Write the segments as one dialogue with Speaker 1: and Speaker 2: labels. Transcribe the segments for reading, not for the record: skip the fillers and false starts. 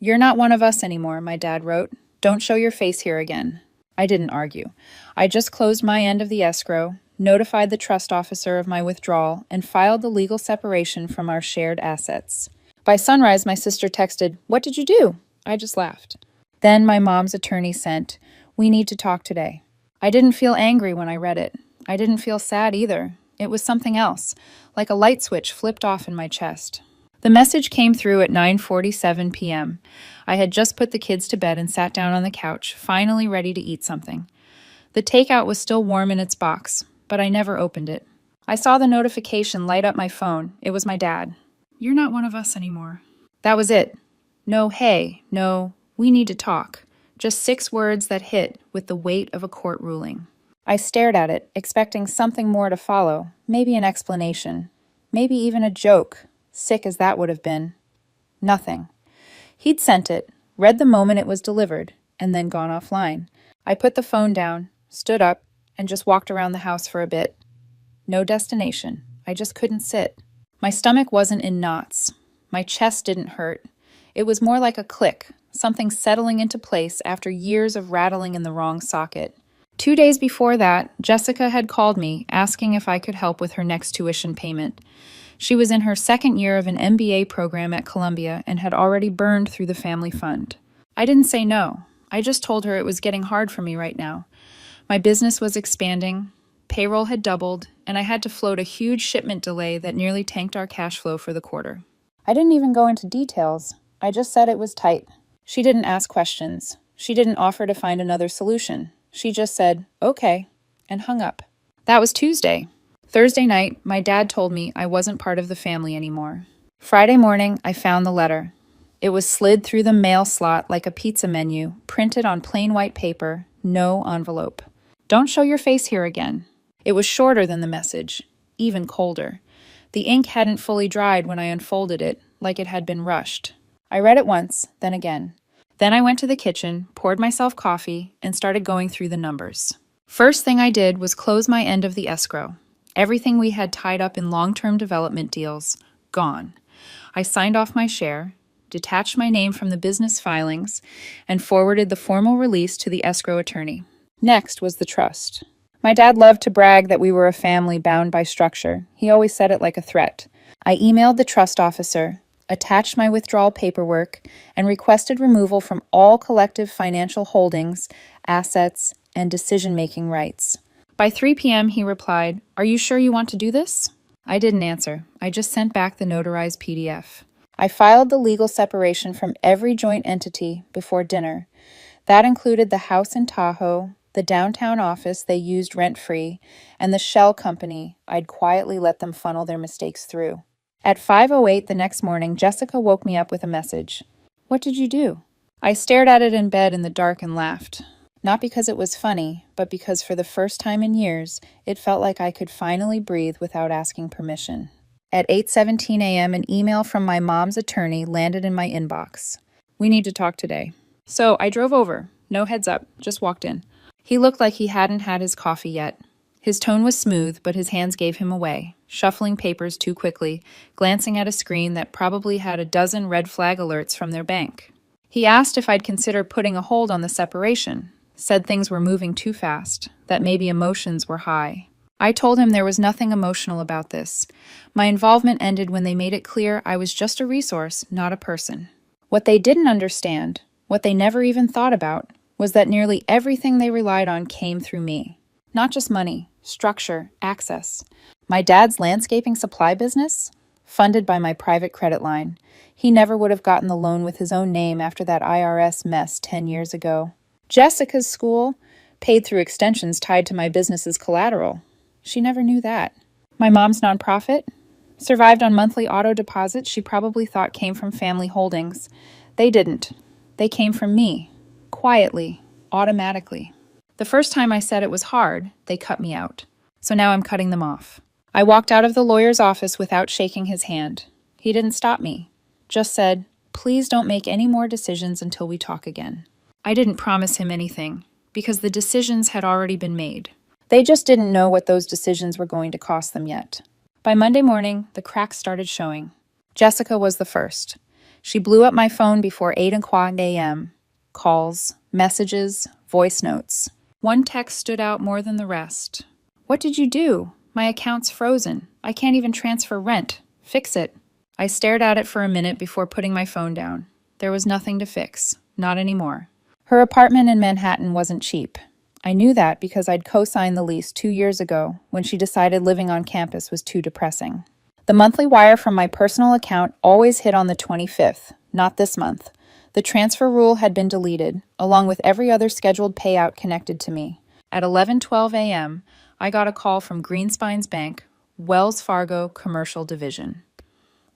Speaker 1: "You're not one of us anymore," my dad wrote. "Don't show your face here again." I didn't argue. I just closed my end of the escrow, notified the trust officer of my withdrawal, and filed the legal separation from our shared assets. By sunrise, my sister texted, "What did you do?" I just laughed. Then my mom's attorney sent, "We need to talk today." I didn't feel angry when I read it. I didn't feel sad either. It was something else, like a light switch flipped off in my chest. The message came through at 9:47 p.m. I had just put the kids to bed and sat down on the couch, finally ready to eat something. The takeout was still warm in its box, but I never opened it. I saw the notification light up my phone. It was my dad. "You're not one of us anymore." That was it. No hey, no we need to talk. Just 6 words that hit with the weight of a court ruling. I stared at it, expecting something more to follow, maybe an explanation, maybe even a joke, sick as that would have been. Nothing. He'd sent it, read the moment it was delivered, and then gone offline. I put the phone down, stood up, and just walked around the house for a bit. No destination. I just couldn't sit. My stomach wasn't in knots. My chest didn't hurt. It was more like a click, something settling into place after years of rattling in the wrong socket. 2 days before that, Jessica had called me asking if I could help with her next tuition payment. She was in her second year of an MBA program at Columbia and had already burned through the family fund. I didn't say no. I just told her it was getting hard for me right now. My business was expanding, payroll had doubled, and I had to float a huge shipment delay that nearly tanked our cash flow for the quarter. I didn't even go into details. I just said it was tight. She didn't ask questions. She didn't offer to find another solution. She just said, "Okay," and hung up. That was Tuesday. Thursday night, my dad told me I wasn't part of the family anymore. Friday morning, I found the letter. It was slid through the mail slot like a pizza menu, printed on plain white paper, no envelope. "Don't show your face here again." It was shorter than the message, even colder. The ink hadn't fully dried when I unfolded it, like it had been rushed. I read it once, then again. Then I went to the kitchen, poured myself coffee, and started going through the numbers. First thing I did was close my end of the escrow. Everything we had tied up in long-term development deals, gone. I signed off my share, detached my name from the business filings, and forwarded the formal release to the escrow attorney. Next was the trust. My dad loved to brag that we were a family bound by structure. He always said it like a threat. I emailed the trust officer, attached my withdrawal paperwork, and requested removal from all collective financial holdings, assets, and decision-making rights. By 3 p.m., he replied, "Are you sure you want to do this?" I didn't answer. I just sent back the notarized PDF. I filed the legal separation from every joint entity before dinner. That included the house in Tahoe, the downtown office they used rent-free, and the shell company I'd quietly let them funnel their mistakes through. At 5:08 the next morning, Jessica woke me up with a message. "What did you do?" I stared at it in bed in the dark and laughed. Not because it was funny, but because for the first time in years, it felt like I could finally breathe without asking permission. At 8:17 a.m., an email from my mom's attorney landed in my inbox. "We need to talk today." So I drove over. No heads up, just walked in. He looked like he hadn't had his coffee yet. His tone was smooth, but his hands gave him away, shuffling papers too quickly, glancing at a screen that probably had a dozen red flag alerts from their bank. He asked if I'd consider putting a hold on the separation, said things were moving too fast, that maybe emotions were high. I told him there was nothing emotional about this. My involvement ended when they made it clear I was just a resource, not a person. What they didn't understand, what they never even thought about, was that nearly everything they relied on came through me. Not just money, structure, access. My dad's landscaping supply business? Funded by my private credit line. He never would have gotten the loan with his own name after that IRS mess 10 years ago. Jessica's school? Paid through extensions tied to my business's collateral. She never knew that. My mom's nonprofit? Survived on monthly auto deposits she probably thought came from family holdings. They didn't. They came from me. Quietly. Automatically. The first time I said it was hard, they cut me out. So now I'm cutting them off. I walked out of the lawyer's office without shaking his hand. He didn't stop me. Just said, "Please don't make any more decisions until we talk again." I didn't promise him anything, because the decisions had already been made. They just didn't know what those decisions were going to cost them yet. By Monday morning, the cracks started showing. Jessica was the first. She blew up my phone before 8 o'clock a.m. Calls, messages, voice notes. One text stood out more than the rest. "What did you do? My account's frozen. I can't even transfer rent. Fix it." I stared at it for a minute before putting my phone down. There was nothing to fix. Not anymore. Her apartment in Manhattan wasn't cheap. I knew that because I'd co-signed the lease 2 years ago when she decided living on campus was too depressing. The monthly wire from my personal account always hit on the 25th, not this month. The transfer rule had been deleted, along with every other scheduled payout connected to me. At 11:12 a.m., I got a call from Greenspine's Bank, Wells Fargo Commercial Division.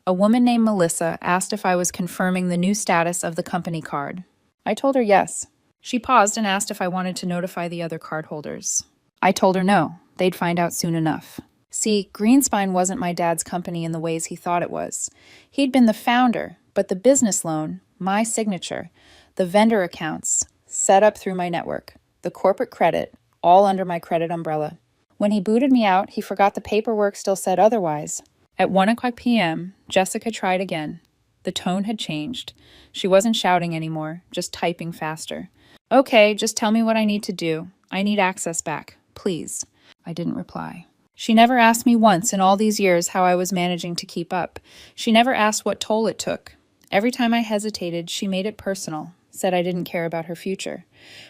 Speaker 1: A woman named Melissa asked if I was confirming the new status of the company card. I told her yes. She paused and asked if I wanted to notify the other cardholders. I told her no, they'd find out soon enough. See, Greenspine wasn't my dad's company in the ways he thought it was. He'd been the founder, but the business loan, my signature, the vendor accounts, set up through my network, the corporate credit, all under my credit umbrella. When he booted me out, he forgot the paperwork still said otherwise. At 1 o'clock p.m., Jessica tried again. The tone had changed. She wasn't shouting anymore, just typing faster. "Okay, just tell me what I need to do. I need access back, please." I didn't reply. She never asked me once in all these years how I was managing to keep up. She never asked what toll it took. Every time I hesitated, she made it personal, said I didn't care about her future.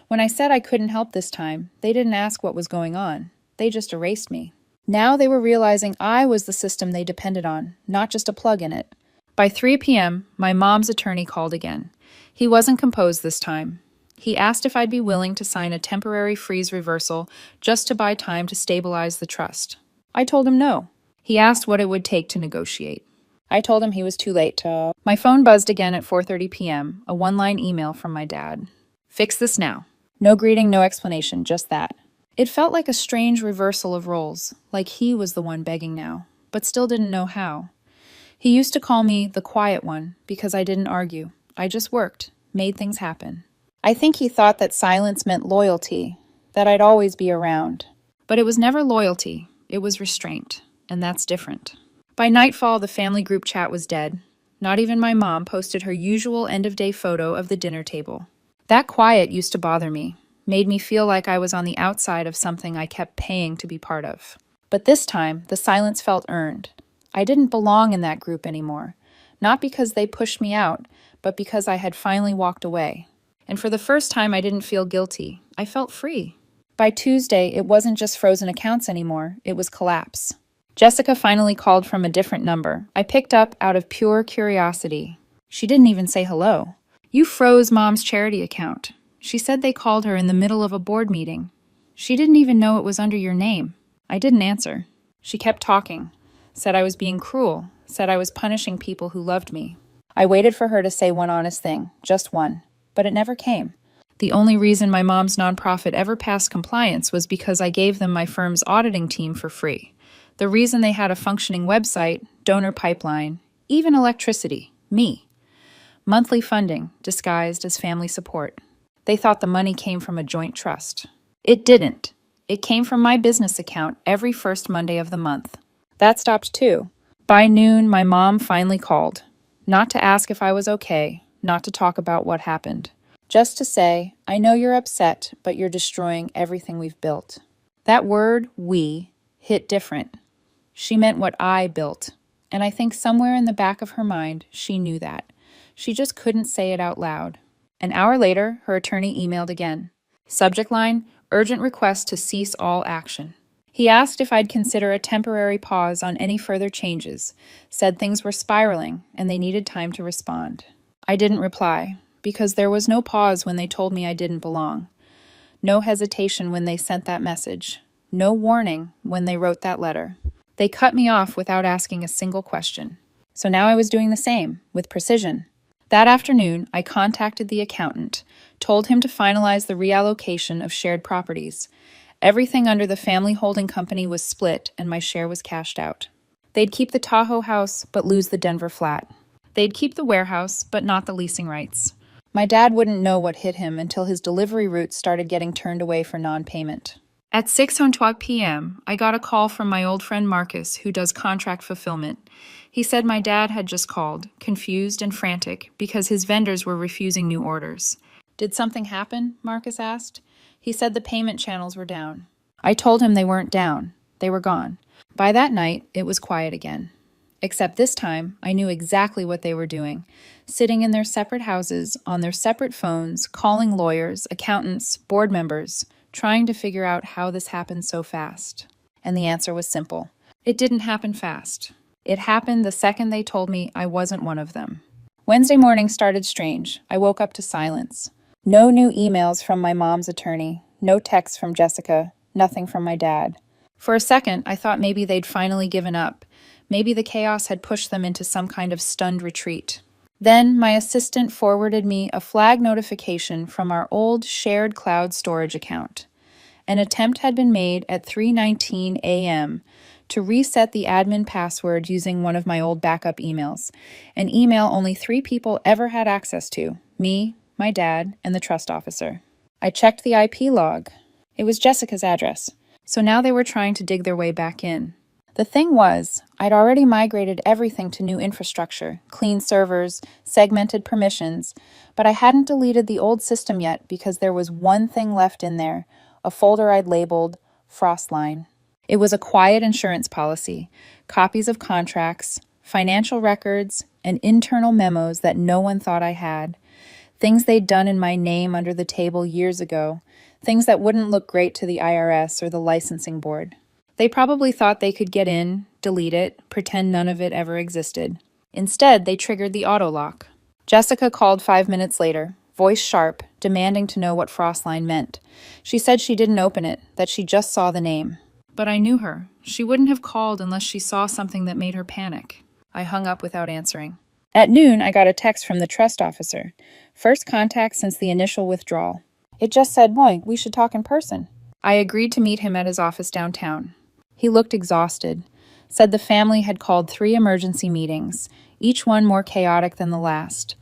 Speaker 1: When I said I couldn't help this time, they didn't ask what was going on. They just erased me. Now they were realizing I was the system they depended on, not just a plug in it. By 3 p.m., my mom's attorney called again. He wasn't composed this time. He asked if I'd be willing to sign a temporary freeze reversal just to buy time to stabilize the trust. I told him no. He asked what it would take to negotiate. I told him he was too late to... My phone buzzed again at 4:30 p.m., a one-line email from my dad. "Fix this now." No greeting, no explanation, just that. It felt like a strange reversal of roles, like he was the one begging now, but still didn't know how. He used to call me the quiet one because I didn't argue. I just worked, made things happen. I think he thought that silence meant loyalty, that I'd always be around. But it was never loyalty, it was restraint, and that's different. By nightfall, the family group chat was dead. Not even my mom posted her usual end-of-day photo of the dinner table. That quiet used to bother me, made me feel like I was on the outside of something I kept paying to be part of. But this time, the silence felt earned. I didn't belong in that group anymore, not because they pushed me out, but because I had finally walked away. And for the first time, I didn't feel guilty. I felt free. By Tuesday, it wasn't just frozen accounts anymore, it was collapse. Jessica finally called from a different number. I picked up out of pure curiosity. She didn't even say hello. "You froze Mom's charity account." She said they called her in the middle of a board meeting. "She didn't even know it was under your name." I didn't answer. She kept talking. Said I was being cruel. Said I was punishing people who loved me. I waited for her to say one honest thing, just one. But it never came. The only reason my mom's nonprofit ever passed compliance was because I gave them my firm's auditing team for free. The reason they had a functioning website, donor pipeline, even electricity, me. Monthly funding, disguised as family support. They thought the money came from a joint trust. It didn't. It came from my business account every first Monday of the month. That stopped too. By noon, my mom finally called. Not to ask if I was okay, not to talk about what happened. Just to say, "I know you're upset, but you're destroying everything we've built." That word, "we," hit different. She meant what I built. And I think somewhere in the back of her mind, she knew that. She just couldn't say it out loud. An hour later, her attorney emailed again. Subject line, "Urgent request to cease all action." He asked if I'd consider a temporary pause on any further changes, said things were spiraling and they needed time to respond. I didn't reply, because there was no pause when they told me I didn't belong. No hesitation when they sent that message. No warning when they wrote that letter. They cut me off without asking a single question. So now I was doing the same, with precision. That afternoon, I contacted the accountant, told him to finalize the reallocation of shared properties. Everything under the family holding company was split and my share was cashed out. They'd keep the Tahoe house, but lose the Denver flat. They'd keep the warehouse, but not the leasing rights. My dad wouldn't know what hit him until his delivery routes started getting turned away for non-payment. At 6:20 p.m., I got a call from my old friend Marcus, who does contract fulfillment. He said my dad had just called, confused and frantic, because his vendors were refusing new orders. Did something happen? Marcus asked. He said the payment channels were down. I told him they weren't down. They were gone. By that night, it was quiet again. Except this time, I knew exactly what they were doing. Sitting in their separate houses, on their separate phones, calling lawyers, accountants, board members, trying to figure out how this happened so fast. And the answer was simple. It didn't happen fast. It happened the second they told me I wasn't one of them. Wednesday morning started strange. I woke up to silence. No new emails from my mom's attorney, no texts from Jessica, nothing from my dad. For a second, I thought maybe they'd finally given up. Maybe the chaos had pushed them into some kind of stunned retreat. Then my assistant forwarded me a flag notification from our old shared cloud storage account. An attempt had been made at 3:19 a.m. to reset the admin password using one of my old backup emails, an email only 3 people ever had access to, me, my dad, and the trust officer. I checked the IP log. It was Jessica's address, so now they were trying to dig their way back in. The thing was, I'd already migrated everything to new infrastructure, clean servers, segmented permissions, but I hadn't deleted the old system yet because there was one thing left in there, a folder I'd labeled Frostline. It was a quiet insurance policy, copies of contracts, financial records, and internal memos that no one thought I had. Things they'd done in my name under the table years ago, things that wouldn't look great to the IRS or the licensing board. They probably thought they could get in, delete it, pretend none of it ever existed. Instead, they triggered the auto lock. Jessica called 5 minutes later, voice sharp, demanding to know what Frostline meant. She said she didn't open it, that she just saw the name. But I knew her. She wouldn't have called unless she saw something that made her panic. I hung up without answering. At noon, I got a text from the trust officer. First contact since the initial withdrawal. It just said, "Boy, we should talk in person." I agreed to meet him at his office downtown. He looked exhausted, said the family had called 3 emergency meetings, each one more chaotic than the last.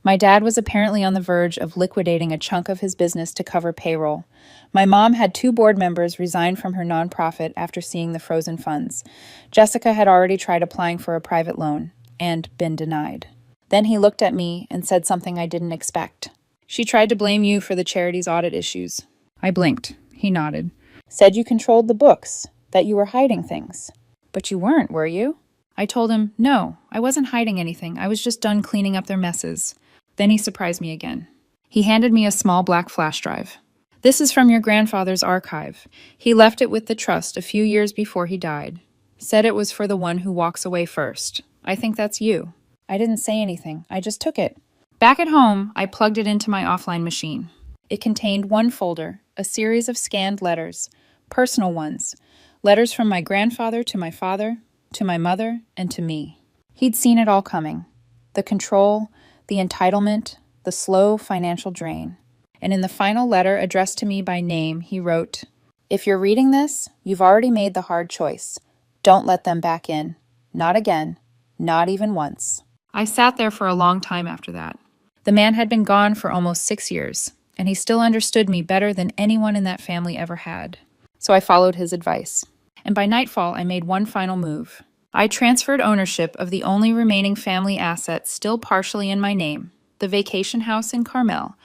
Speaker 1: My dad was apparently on the verge of liquidating a chunk of his business to cover payroll. My mom had 2 board members resign from her nonprofit after seeing the frozen funds. Jessica had already tried applying for a private loan and been denied. Then he looked at me and said something I didn't expect. "She tried to blame you for the charity's audit issues." I blinked. He nodded. "Said you controlled the books, that you were hiding things." "But you weren't, were you?" I told him, "No, I wasn't hiding anything. I was just done cleaning up their messes." Then he surprised me again. He handed me a small black flash drive. "This is from your grandfather's archive. He left it with the trust a few years before he died. Said it was for the one who walks away first. I think that's you." I didn't say anything. I just took it. Back at home, I plugged it into my offline machine. It contained one folder, a series of scanned letters, personal ones, letters from my grandfather to my father, to my mother, and to me. He'd seen it all coming. The control, the entitlement, the slow financial drain. And in the final letter addressed to me by name, he wrote, "If you're reading this, you've already made the hard choice. Don't let them back in. Not again. Not even once." I sat there for a long time after that. The man had been gone for almost 6 years, and he still understood me better than anyone in that family ever had. So I followed his advice. And by nightfall, I made one final move. I transferred ownership of the only remaining family asset still partially in my name, the vacation house in Carmel,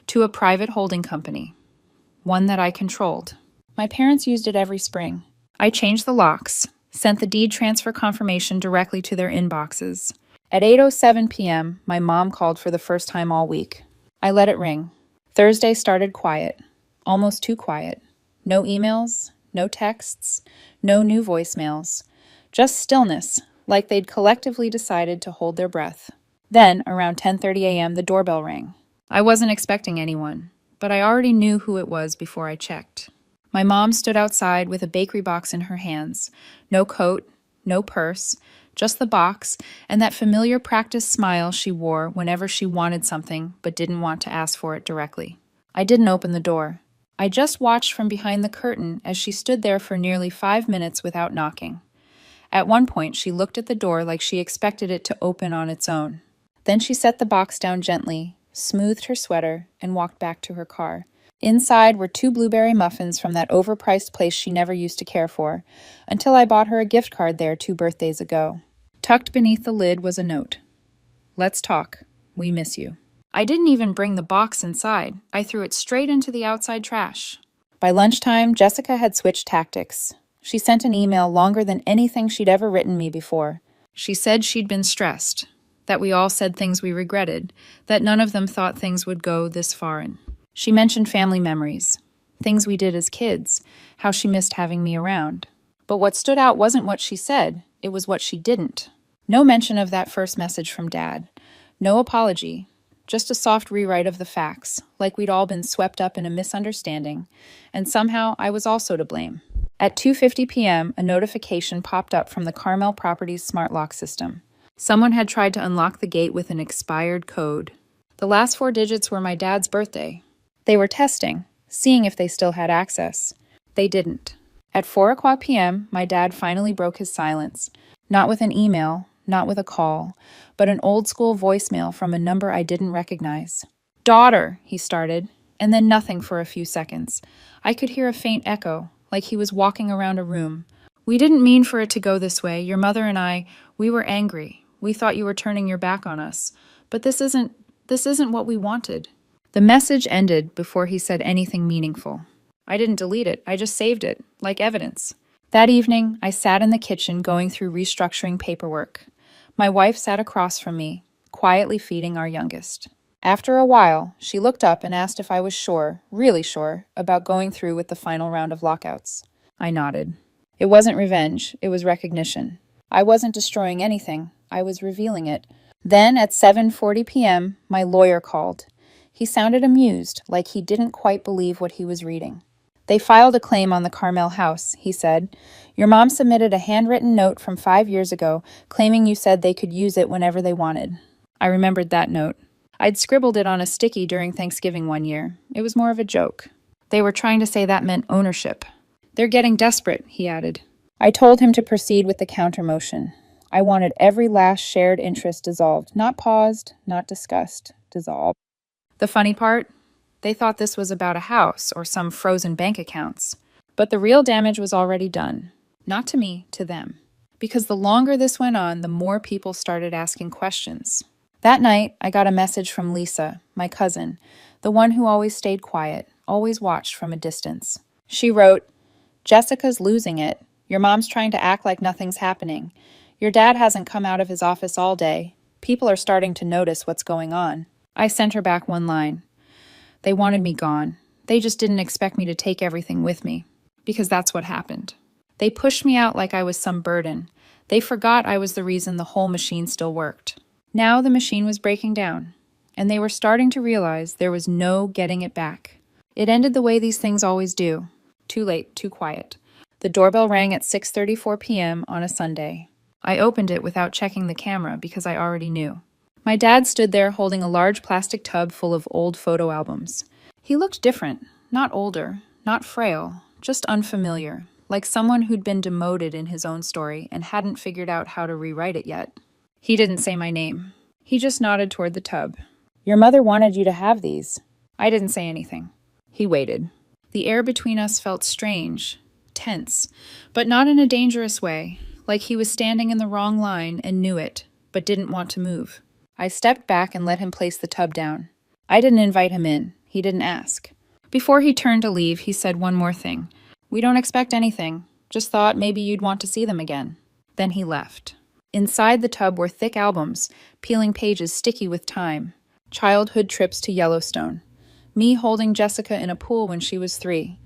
Speaker 1: to a private holding company, one that I controlled. My parents used it every spring. I changed the locks, sent the deed transfer confirmation directly to their inboxes. At 8:07 p.m., my mom called for the first time all week. I let it ring. Thursday started quiet, almost too quiet. No emails, no texts, no new voicemails. Just stillness, like they'd collectively decided to hold their breath. Then, around 10:30 a.m., the doorbell rang. I wasn't expecting anyone, but I already knew who it was before I checked. My mom stood outside with a bakery box in her hands. No coat, no purse, just the box and that familiar practice smile she wore whenever she wanted something but didn't want to ask for it directly. I didn't open the door. I just watched from behind the curtain as she stood there for nearly 5 minutes without knocking. At one point, she looked at the door like she expected it to open on its own. Then she set the box down gently, smoothed her sweater, and walked back to her car. Inside were 2 blueberry muffins from that overpriced place she never used to care for, until I bought her a gift card there 2 birthdays ago. Tucked beneath the lid was a note. "Let's talk. We miss you." I didn't even bring the box inside. I threw it straight into the outside trash. By lunchtime, Jessica had switched tactics. She sent an email longer than anything she'd ever written me before. She said she'd been stressed, that we all said things we regretted, that none of them thought things would go this far in. She mentioned family memories, things we did as kids, how she missed having me around. But what stood out wasn't what she said, it was what she didn't. No mention of that first message from Dad. No apology. Just a soft rewrite of the facts, like we'd all been swept up in a misunderstanding, and somehow I was also to blame. At 2:50 p.m., a notification popped up from the Carmel Properties smart lock system. Someone had tried to unlock the gate with an expired code. The last 4 digits were my dad's birthday. They were testing, seeing if they still had access. They didn't. At 4 p.m., my dad finally broke his silence, not with an email, not with a call, but an old-school voicemail from a number I didn't recognize. "Daughter," he started, and then nothing for a few seconds. I could hear a faint echo, like he was walking around a room. "We didn't mean for it to go this way. Your mother and I, we were angry. We thought you were turning your back on us. But this isn't what we wanted." The message ended before he said anything meaningful. I didn't delete it. I just saved it, like evidence. That evening, I sat in the kitchen going through restructuring paperwork. My wife sat across from me, quietly feeding our youngest. After a while, she looked up and asked if I was sure, really sure, about going through with the final round of lockouts. I nodded. It wasn't revenge, it was recognition. I wasn't destroying anything, I was revealing it. Then, at 7:40 p.m., my lawyer called. He sounded amused, like he didn't quite believe what he was reading. "They filed a claim on the Carmel house," he said. "Your mom submitted a handwritten note from 5 years ago, claiming you said they could use it whenever they wanted." I remembered that note. I'd scribbled it on a sticky during Thanksgiving one year. It was more of a joke. They were trying to say that meant ownership. "They're getting desperate," he added. I told him to proceed with the counter-motion. I wanted every last shared interest dissolved, not paused, not discussed, dissolved. The funny part? They thought this was about a house or some frozen bank accounts. But the real damage was already done. Not to me, to them. Because the longer this went on, the more people started asking questions. That night, I got a message from Lisa, my cousin, the one who always stayed quiet, always watched from a distance. She wrote, "Jessica's losing it. Your mom's trying to act like nothing's happening. Your dad hasn't come out of his office all day. People are starting to notice what's going on." I sent her back one line. They wanted me gone. They just didn't expect me to take everything with me. Because that's what happened. They pushed me out like I was some burden. They forgot I was the reason the whole machine still worked. Now the machine was breaking down, and they were starting to realize there was no getting it back. It ended the way these things always do. Too late, too quiet. The doorbell rang at 6:34 p.m. on a Sunday. I opened it without checking the camera because I already knew. My dad stood there holding a large plastic tub full of old photo albums. He looked different, not older, not frail, just unfamiliar, like someone who'd been demoted in his own story and hadn't figured out how to rewrite it yet. He didn't say my name. He just nodded toward the tub. "Your mother wanted you to have these." I didn't say anything. He waited. The air between us felt strange, tense, but not in a dangerous way, like he was standing in the wrong line and knew it, but didn't want to move. I stepped back and let him place the tub down. I didn't invite him in. He didn't ask. Before he turned to leave, he said one more thing. "We don't expect anything. Just thought maybe you'd want to see them again." Then he left. Inside the tub were thick albums, peeling pages sticky with time. Childhood trips to Yellowstone. Me holding Jessica in a pool when she was 3.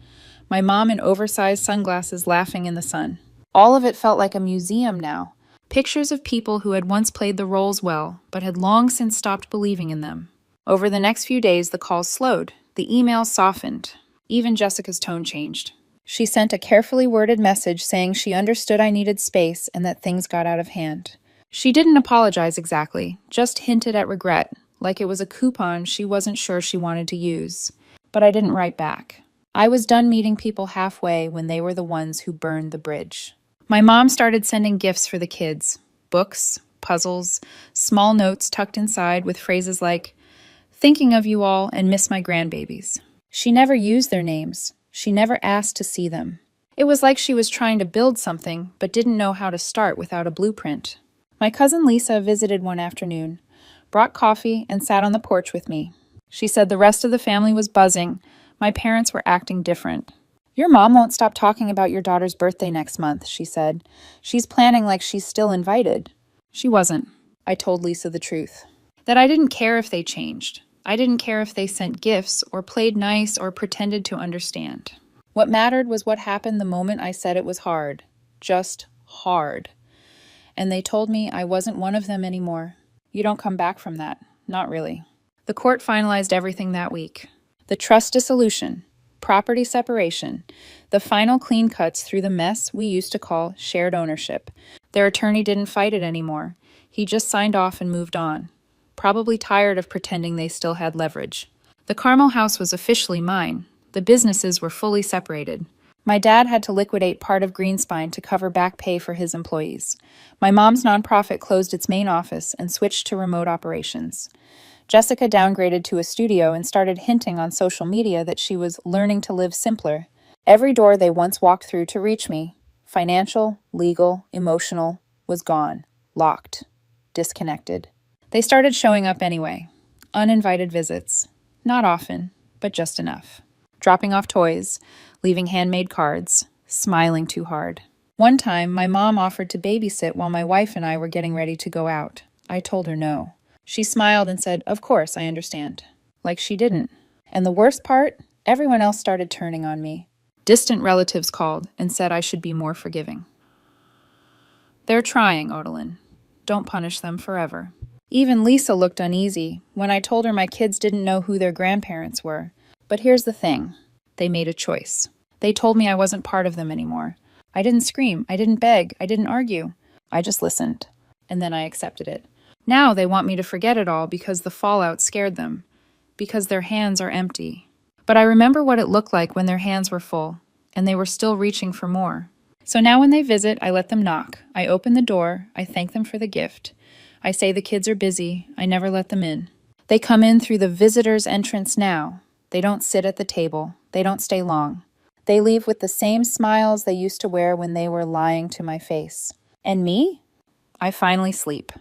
Speaker 1: My mom in oversized sunglasses laughing in the sun. All of it felt like a museum now. Pictures of people who had once played the roles well, but had long since stopped believing in them. Over the next few days, the calls slowed. The emails softened. Even Jessica's tone changed. She sent a carefully worded message saying she understood I needed space and that things got out of hand. She didn't apologize exactly, just hinted at regret, like it was a coupon she wasn't sure she wanted to use. But I didn't write back. I was done meeting people halfway when they were the ones who burned the bridge. My mom started sending gifts for the kids. Books, puzzles, small notes tucked inside with phrases like, "Thinking of you all and miss my grandbabies." She never used their names. She never asked to see them. It was like she was trying to build something, but didn't know how to start without a blueprint. My cousin Lisa visited one afternoon, brought coffee, and sat on the porch with me. She said the rest of the family was buzzing. My parents were acting different. "Your mom won't stop talking about your daughter's birthday next month," she said. "She's planning like she's still invited." She wasn't. I told Lisa the truth. That I didn't care if they changed. I didn't care if they sent gifts or played nice or pretended to understand. What mattered was what happened the moment I said it was hard. Just hard. And they told me I wasn't one of them anymore. You don't come back from that. Not really. The court finalized everything that week. The trust dissolution, property separation, the final clean cuts through the mess we used to call shared ownership. Their attorney didn't fight it anymore. He just signed off and moved on, probably tired of pretending they still had leverage. The Carmel house was officially mine. The businesses were fully separated. My dad had to liquidate part of Greenspine to cover back pay for his employees. My mom's nonprofit closed its main office and switched to remote operations. Jessica downgraded to a studio and started hinting on social media that she was learning to live simpler. Every door they once walked through to reach me, financial, legal, emotional, was gone, locked, disconnected. They started showing up anyway. Uninvited visits. Not often, but just enough. Dropping off toys, leaving handmade cards, smiling too hard. One time, my mom offered to babysit while my wife and I were getting ready to go out. I told her no. She smiled and said, "Of course, I understand." Like she didn't. And the worst part, everyone else started turning on me. Distant relatives called and said I should be more forgiving. They're trying, Odalyn. Don't punish them forever. Even Lisa looked uneasy when I told her my kids didn't know who their grandparents were. But here's the thing. They made a choice. They told me I wasn't part of them anymore. I didn't scream. I didn't beg. I didn't argue. I just listened. And then I accepted it. Now they want me to forget it all because the fallout scared them. Because their hands are empty. But I remember what it looked like when their hands were full, and they were still reaching for more. So now when they visit, I let them knock. I open the door. I thank them for the gift. I say the kids are busy. I never let them in. They come in through the visitor's entrance now. They don't sit at the table. They don't stay long. They leave with the same smiles they used to wear when they were lying to my face. And me? I finally sleep.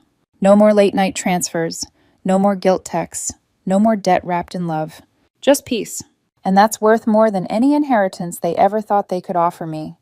Speaker 1: No more late-night transfers. No more guilt texts. No more debt wrapped in love. Just peace. And that's worth more than any inheritance they ever thought they could offer me.